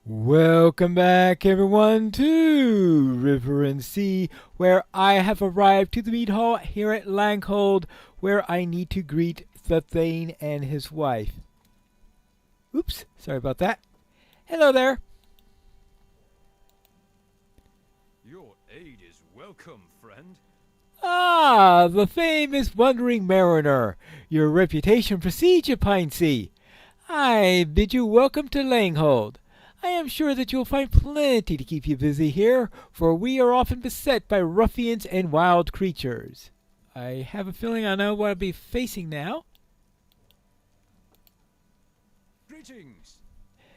Welcome back, everyone, to River and Sea, where I have arrived to the mead hall here at Langhold, where I need to greet the Thane and his wife. Oops, sorry about that. Hello there. Your aid is welcome, friend. Ah, the famous wandering mariner. Your reputation precedes you, Pine Sea. I bid you welcome to Langhold. I am sure that you'll find plenty to keep you busy here, for we are often beset by ruffians and wild creatures. I have a feeling I know what I'll be facing now. Greetings.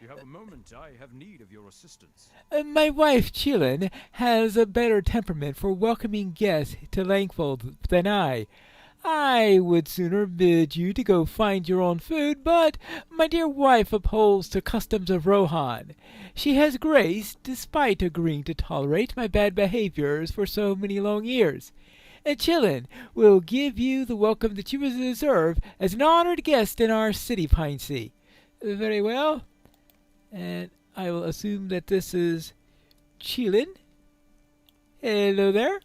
You have a moment. I have need of your assistance. My wife, Chilin, has a better temperament for welcoming guests to Langfold than I. I would sooner bid you to go find your own food, but my dear wife upholds the customs of Rohan. She has grace, despite agreeing to tolerate my bad behaviors for so many long years. And Chilin will give you the welcome that you deserve as an honored guest in our city, Pine Sea. Very well. And I will assume that this is Chilin. Hello there.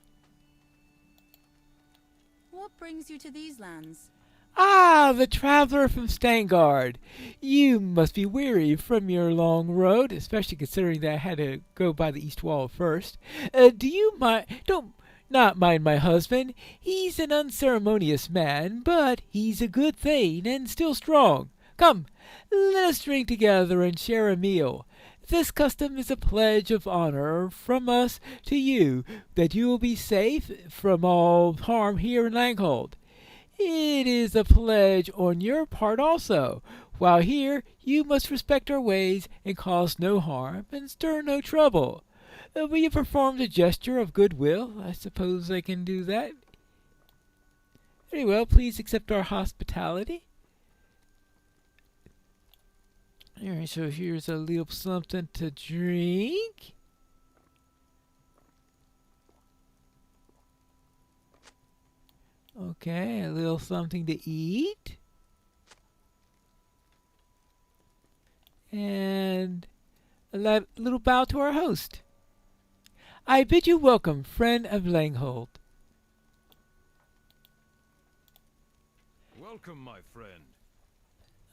What brings you to these lands? Ah, the traveler from Stangard. You must be weary from your long road, especially considering that I had to go by the east wall first. Do you mind? Don't not mind my husband. He's an unceremonious man, but he's a good thane and still strong. Come, let us drink together and share a meal. This custom is a pledge of honor from us to you that you will be safe from all harm here in Langhold. It is a pledge on your part also. While here, you must respect our ways and cause no harm and stir no trouble. Will you perform the gesture of goodwill? I suppose I can do that. Very well, please accept our hospitality. Alright, so here's a little something to drink. Okay, a little something to eat. And a little bow to our host. I bid you welcome, friend of Langhold. Welcome, my friend.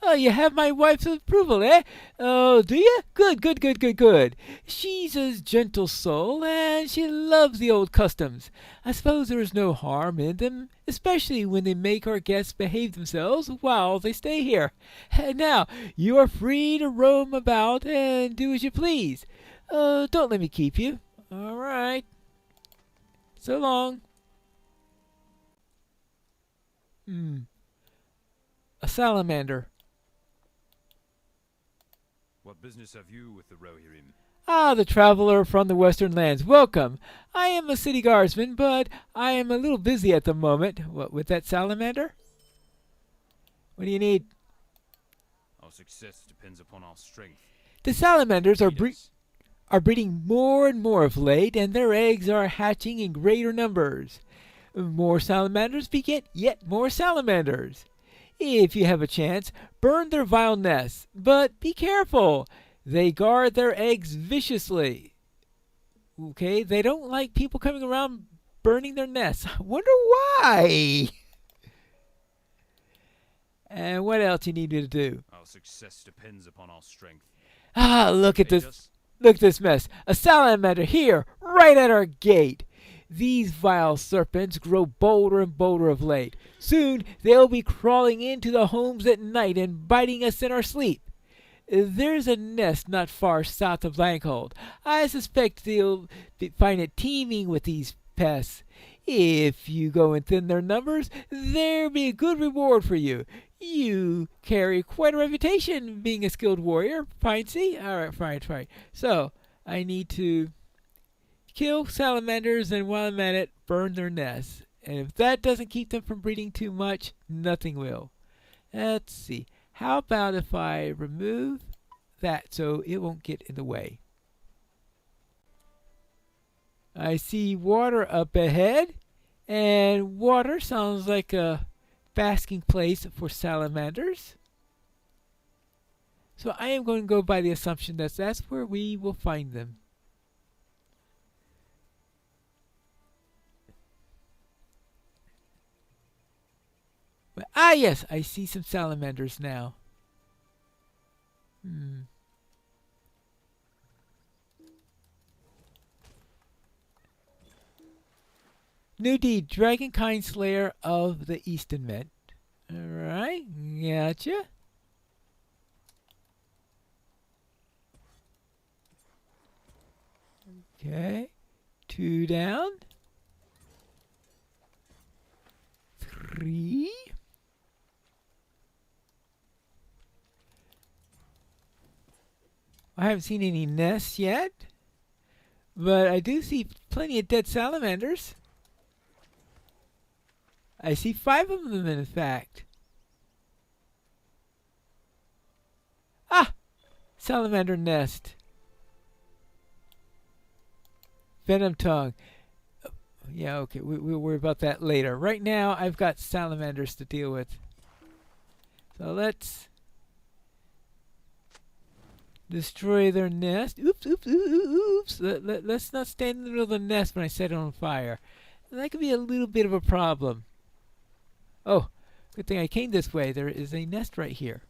Oh, you have my wife's approval, eh? Oh, do you? Good. She's a gentle soul, and she loves the old customs. I suppose there is no harm in them, especially when they make our guests behave themselves while they stay here. Now, you are free to roam about and do as you please. Don't let me keep you. All right. So long. A salamander. What business have you with the Rohirrim? Ah, the traveler from the western lands. Welcome. I am a city guardsman, but I am a little busy at the moment. What, with that salamander? What do you need? Our success depends upon our strength. The salamanders are Lead us. breeding more and more of late, and their eggs are hatching in greater numbers. More salamanders beget yet more salamanders. If you have a chance, burn their vile nests, but be careful. They guard their eggs viciously. Okay, they don't like people coming around burning their nests. I wonder why. And what else you need me to do? Our success depends upon our strength. Ah, look at Aid this. us. Look at this mess. A salamander here, right at our gate. These vile serpents grow bolder and bolder of late. Soon they'll be crawling into the homes at night and biting us in our sleep. There's a nest not far south of Langhold. I suspect they'll find it teeming with these pests. If you go and thin their numbers, there'll be a good reward for you. You carry quite a reputation being a skilled warrior, Pine Sea. All right, fine. So, I need to kill salamanders, and while I'm at it, burn their nests. And if that doesn't keep them from breeding too much, nothing will. Let's see. How about if I remove that so it won't get in the way? I see water up ahead, and water sounds like a basking place for salamanders. So I am going to go by the assumption that that's where we will find them. But, yes, I see some salamanders now. New deed, Dragonkind Slayer of the Eastern Mint. Alright, gotcha. Okay, 2 down. 3. I haven't seen any nests yet, but I do see plenty of dead salamanders. I see 5 of them, in fact. Salamander nest. Venom tongue. Yeah, okay, we'll worry about that later. Right now, I've got salamanders to deal with. So let's destroy their nest. Oops, oops, oops. Let's not stand in the middle of the nest when I set it on fire. That could be a little bit of a problem. Oh, good thing I came this way. There is a nest right here.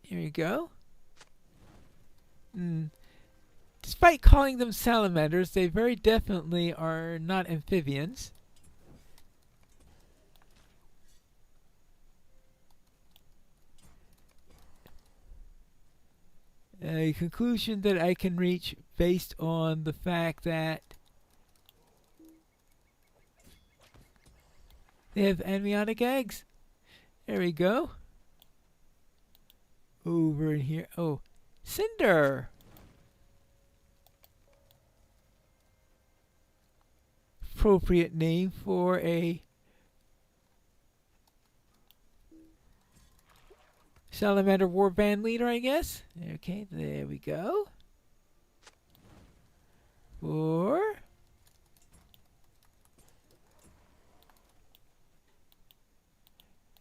Here you go. Despite calling them salamanders, they very definitely are not amphibians. A conclusion that I can reach based on the fact that they have amniotic eggs. There we go. Over in here. Oh, cinder. Appropriate name for a salamander warband leader, I guess. Okay, there we go. 4.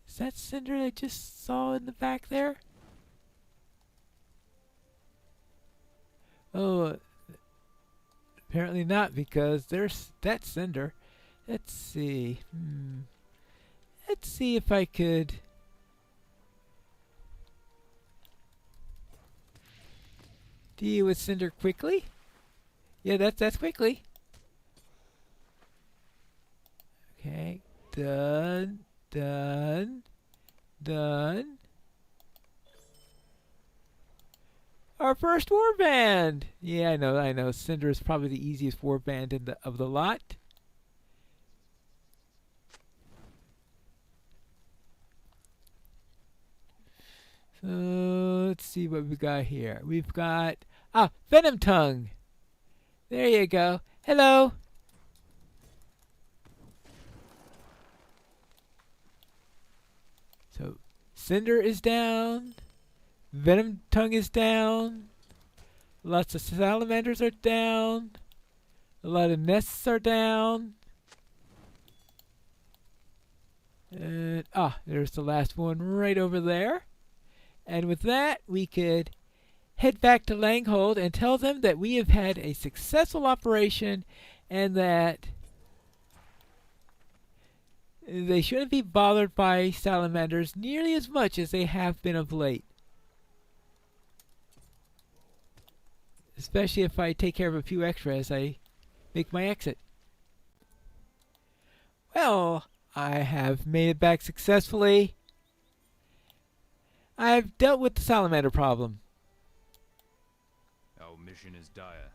Is that cinder I just saw in the back there? Oh, apparently not, because there's that cinder. Let's see. Let's see if I could deal with cinder quickly. Yeah, that's quickly. Okay, done, done, done. Our first warband! Yeah, I know. Cinder is probably the easiest warband of the lot. So let's see what we got here. We've got Venom Tongue. There you go. Hello. So Cinder is down. Venom Tongue is down. Lots of salamanders are down. A lot of nests are down. And there's the last one right over there. And with that, we could head back to Langhold and tell them that we have had a successful operation and that they shouldn't be bothered by salamanders nearly as much as they have been of late. Especially if I take care of a few extra as I make my exit. Well, I have made it back successfully. I've dealt with the salamander problem. Our mission is dire.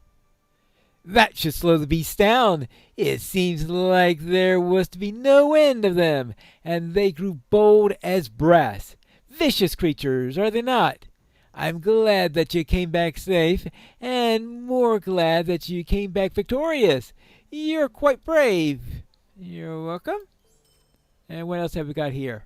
That should slow the beast down. It seems like there was to be no end of them, and they grew bold as brass. Vicious creatures, are they not? I'm glad that you came back safe, and more glad that you came back victorious. You're quite brave. You're welcome. And what else have we got here?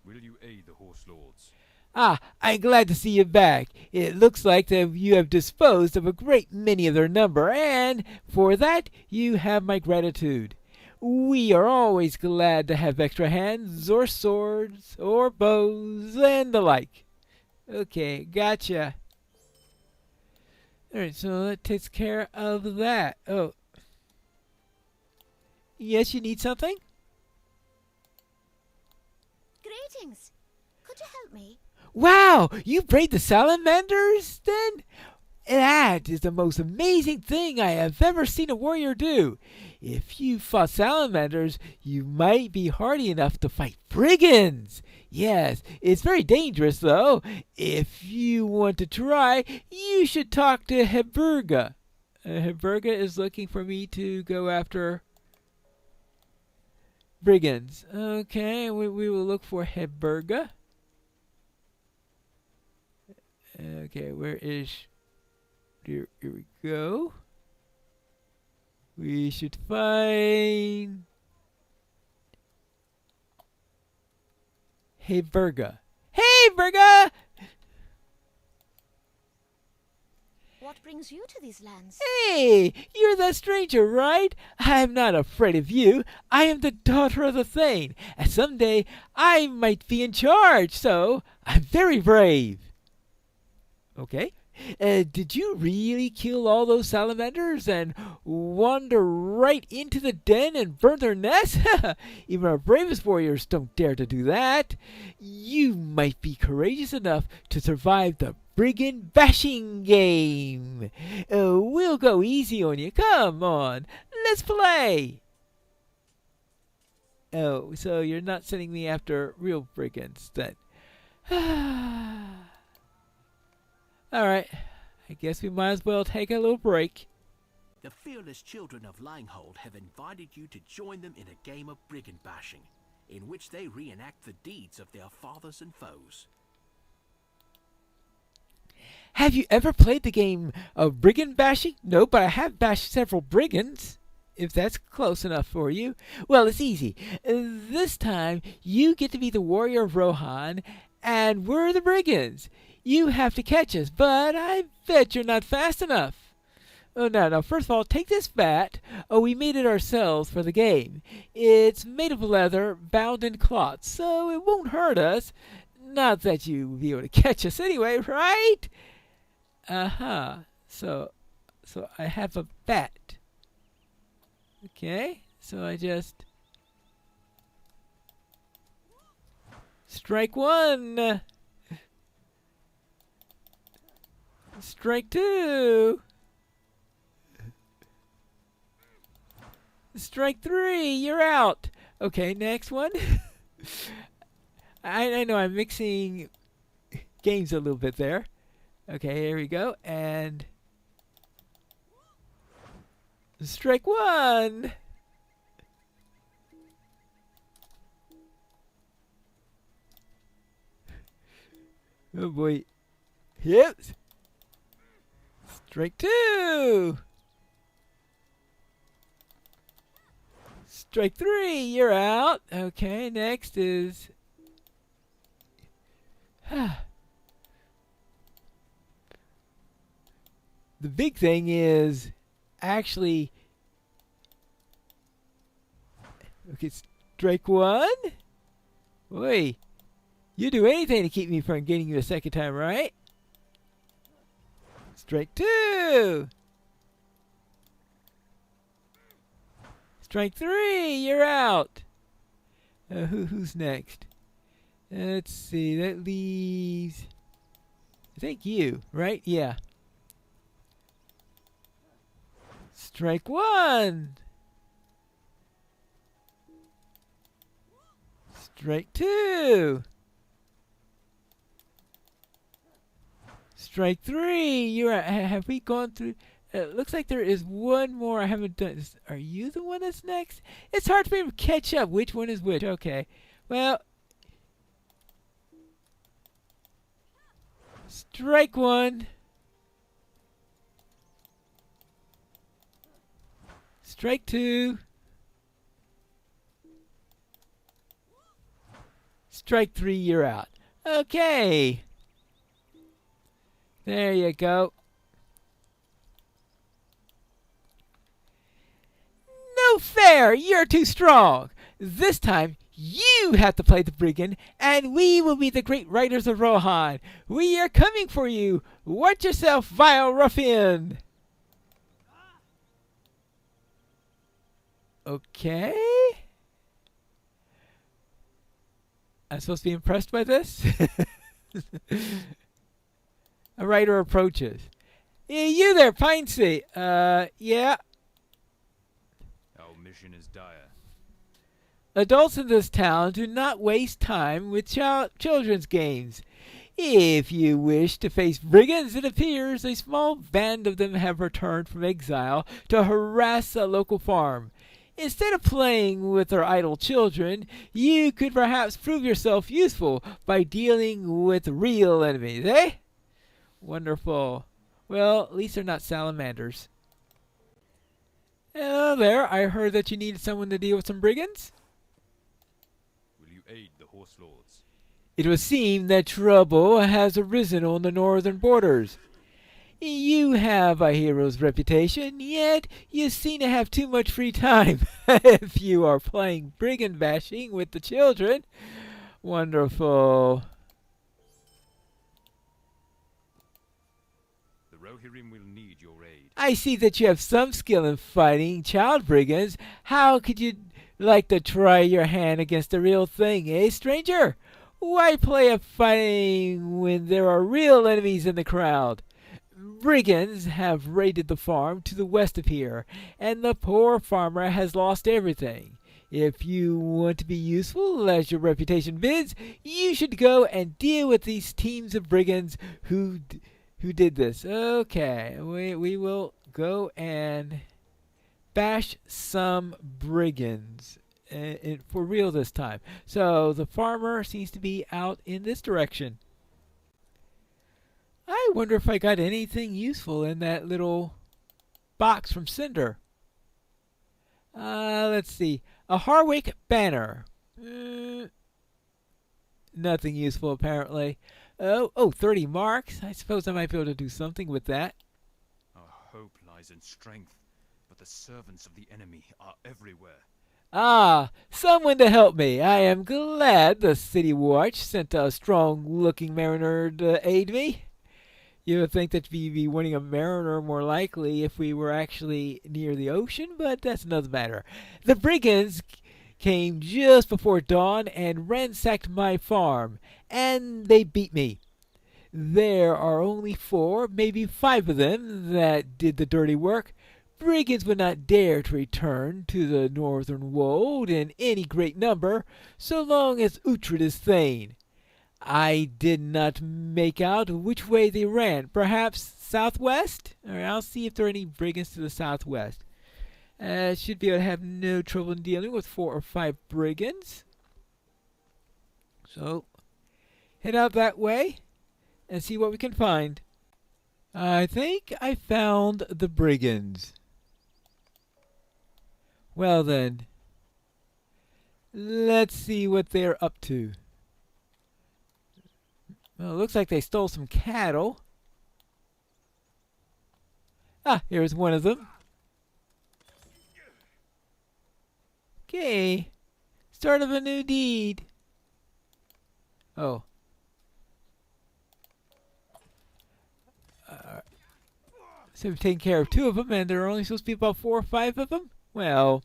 Will you aid the horse lords? I'm glad to see you back. It looks like that you have disposed of a great many of their number, and for that you have my gratitude. We are always glad to have extra hands, or swords, or bows, and the like. Okay, gotcha. Alright, so that takes care of that. Oh. Yes, you need something? Greetings. Could you help me? Wow, you braid the salamanders, then? That is the most amazing thing I have ever seen a warrior do. If you fought salamanders, you might be hardy enough to fight brigands. Yes, it's very dangerous, though. If you want to try, you should talk to Heberga. Heberga is looking for me to go after brigands. Okay, we will look for Heberga. Okay, where is... Here we go. We should find... Hey, Berga. Hey, Berga! What brings you to these lands? Hey, you're the stranger, right? I am not afraid of you. I am the daughter of the Thane, and someday I might be in charge, so I'm very brave. Okay. Did you really kill all those salamanders and wander right into the den and burn their nests? Even our bravest warriors don't dare to do that. You might be courageous enough to survive the Brigand bashing game. We'll go easy on you. Come on, let's play. Oh, so you're not sending me after real brigands then? Alright, I guess we might as well take a little break. The fearless children of Langhold have invited you to join them in a game of brigand bashing, in which they reenact the deeds of their fathers and foes. Have you ever played the game of brigand bashing? No, but I have bashed several brigands. If that's close enough for you. Well, it's easy. This time, you get to be the warrior of Rohan, and we're the brigands. You have to catch us, but I bet you're not fast enough. Oh, now, first of all, take this bat. Oh, we made it ourselves for the game. It's made of leather, bound in cloth, so it won't hurt us. Not that you will be able to catch us anyway, right? Uh-huh. So I have a bat. Okay, so I just... Strike one! Strike two! Strike three! You're out! Okay, next one. I know I'm mixing games a little bit there. Okay, here we go, and... Strike one! Oh boy. Yep. Strike two! Strike three, you're out. Okay, next is... The big thing is actually... Okay, strike one? Boy, you do anything to keep me from getting you a second time, right? Strike two! Strike three, you're out! Who's next? Let's see, that leaves... I think you, right? Yeah. Strike one! Strike two! Strike three! You're have we gone through... looks like there is one more I haven't done. Are you the one that's next? It's hard for me to catch up which one is which. Okay. Well... Strike one! Strike two! Strike three, you're out. Okay. There you go. No No fair! You're too strong! This time, you have to play the brigand, and we will be the great riders of Rohan. We are coming for you! Watch yourself, vile ruffian! Okay. I'm supposed to be impressed by this? A rider approaches. Hey, you there, Pine Sea. Yeah. Our mission is dire. Adults in this town do not waste time with children's games. If you wish to face brigands, it appears a small band of them have returned from exile to harass a local farm. Instead of playing with their idle children, you could perhaps prove yourself useful by dealing with real enemies, eh? Wonderful. Well, at least they're not salamanders. Hello there. I heard that you needed someone to deal with some brigands. Will you aid the horse lords? It would seem that trouble has arisen on the northern borders. You have a hero's reputation, yet you seem to have too much free time if you are playing brigand bashing with the children. Wonderful. The Rohirrim will need your aid. I see that you have some skill in fighting child brigands. How could you like to try your hand against the real thing, eh, stranger? Why play at fighting when there are real enemies in the crowd? Brigands have raided the farm to the west of here, and the poor farmer has lost everything. If you want to be useful, as your reputation bids, you should go and deal with these teams of brigands who did this. Okay, we will go and bash some brigands. For real this time. So the farmer seems to be out in this direction. I wonder if I got anything useful in that little box from Cinder. Let's see. A Harwick banner. Nothing useful apparently. Oh, 30 marks. I suppose I might be able to do something with that. Our hope lies in strength, but the servants of the enemy are everywhere. Ah, someone to help me. I am glad the City Watch sent a strong-looking mariner to aid me. You would think that we'd be wanting a mariner more likely if we were actually near the ocean, but that's another matter. The brigands came just before dawn and ransacked my farm, and they beat me. There are only 4, maybe 5 of them that did the dirty work. Brigands would not dare to return to the northern wold in any great number, so long as Uhtred is thane. I did not make out which way they ran. Perhaps southwest? I'll see if there are any brigands to the southwest. Should be able to have no trouble in dealing with 4 or 5 brigands. So, head out that way and see what we can find. I think I found the brigands. Well then, let's see what they're up to. Well, it looks like they stole some cattle. Ah, here's one of them. Okay, start of a new deed. Oh. So we've taken care of 2 of them, and there are only supposed to be about 4 or 5 of them? Well,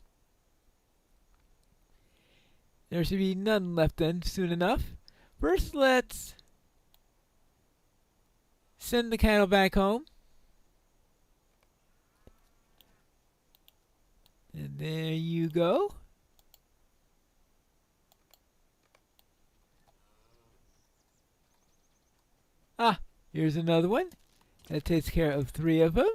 there should be none left then soon enough. First, let's send the cattle back home. And there you go. Ah, here's another one. That takes care of 3 of them.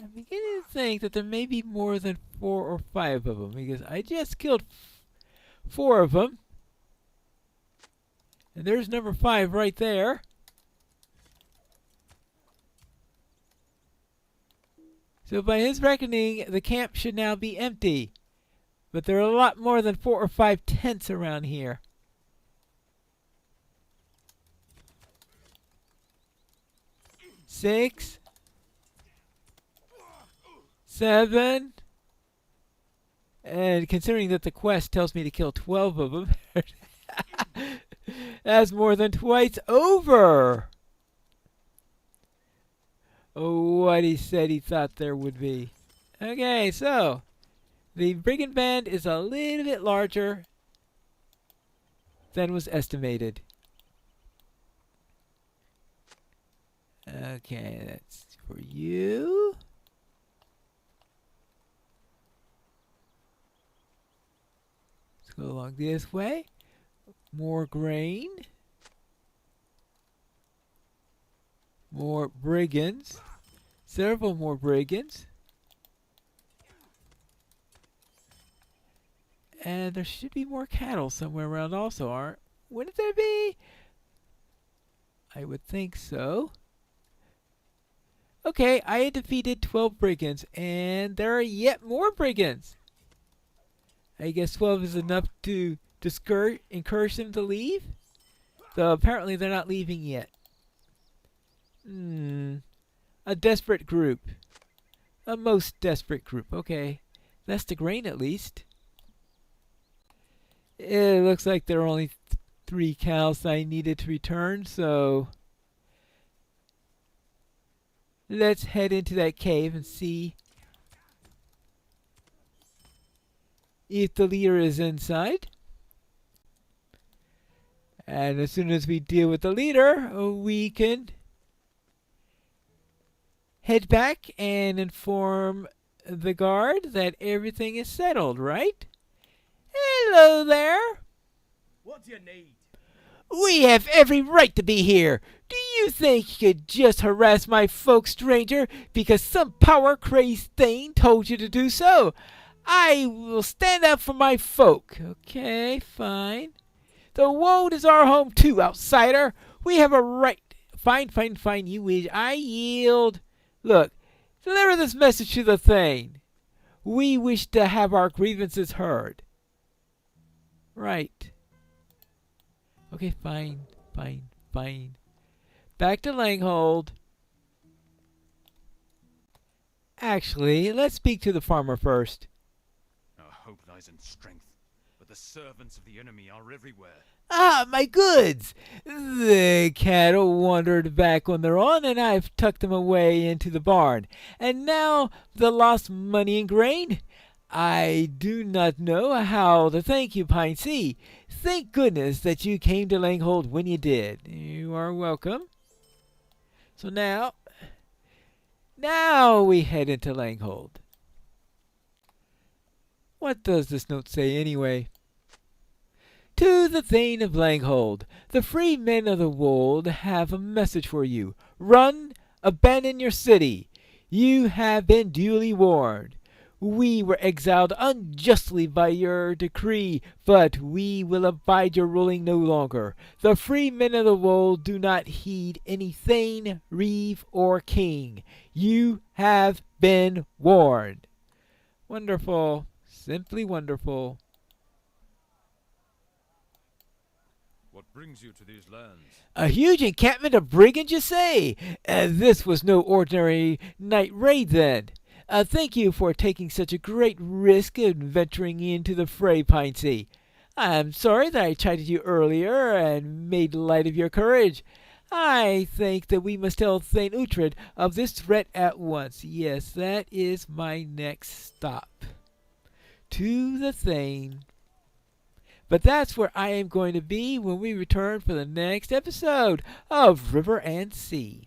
I'm beginning to think that there may be more than 4 or 5 of them, because I just killed 4 of them. And there's number 5 right there. So by his reckoning, the camp should now be empty. But there are a lot more than 4 or 5 tents around here. Six, 7. And considering that the quest tells me to kill 12 of them, that's more than twice over what he said he thought there would be. Okay, so the brigand band is a little bit larger than was estimated. Okay, that's for you. Let's go along this way. More grain. More brigands. Several more brigands. And there should be more cattle somewhere around also, wouldn't there be? I would think so. Okay, I had defeated 12 brigands, and there are yet more brigands. I guess 12 is enough to encourage them to leave? Though apparently they're not leaving yet. A desperate group. A most desperate group. Okay, that's the grain at least. It looks like there are only 3 cows I needed to return, so let's head into that cave and see if the leader is inside. And as soon as we deal with the leader, we can head back and inform the guard that everything is settled, right? Hello there. What do you need? We have every right to be here. Do you think you could just harass my folks, stranger, because some power-crazed thing told you to do so? I will stand up for my folk. Okay, fine. The wold is our home too, outsider. We have a right. Fine, you wish. I yield. Look, deliver this message to the Thane. We wish to have our grievances heard. Right. Okay, fine. Back to Langhold. Actually, let's speak to the farmer first. Our hope lies in strength, but the servants of the enemy are everywhere. Ah, my goods! The cattle wandered back on their own, and I've tucked them away into the barn. And now the lost money and grain? I do not know how to thank you, Pine Sea. Thank goodness that you came to Langhold when you did. You are welcome. So now we head into Langhold. What does this note say anyway? To the Thane of Langhold, the free men of the wold have a message for you. Run, abandon your city. You have been duly warned. We were exiled unjustly by your decree, but we will abide your ruling no longer. The free men of the wold do not heed any thane, reeve, or king. You have been warned. Wonderful. Simply wonderful. What brings you to these lands? A huge encampment of brigands, you say? This was no ordinary night raid, then. Thank you for taking such a great risk in venturing into the fray, Pine Sea. I'm sorry that I chided you earlier and made light of your courage. I think that we must tell Thane Uhtred of this threat at once. Yes, that is my next stop. To the Thane. But that's where I am going to be when we return for the next episode of River and Sea.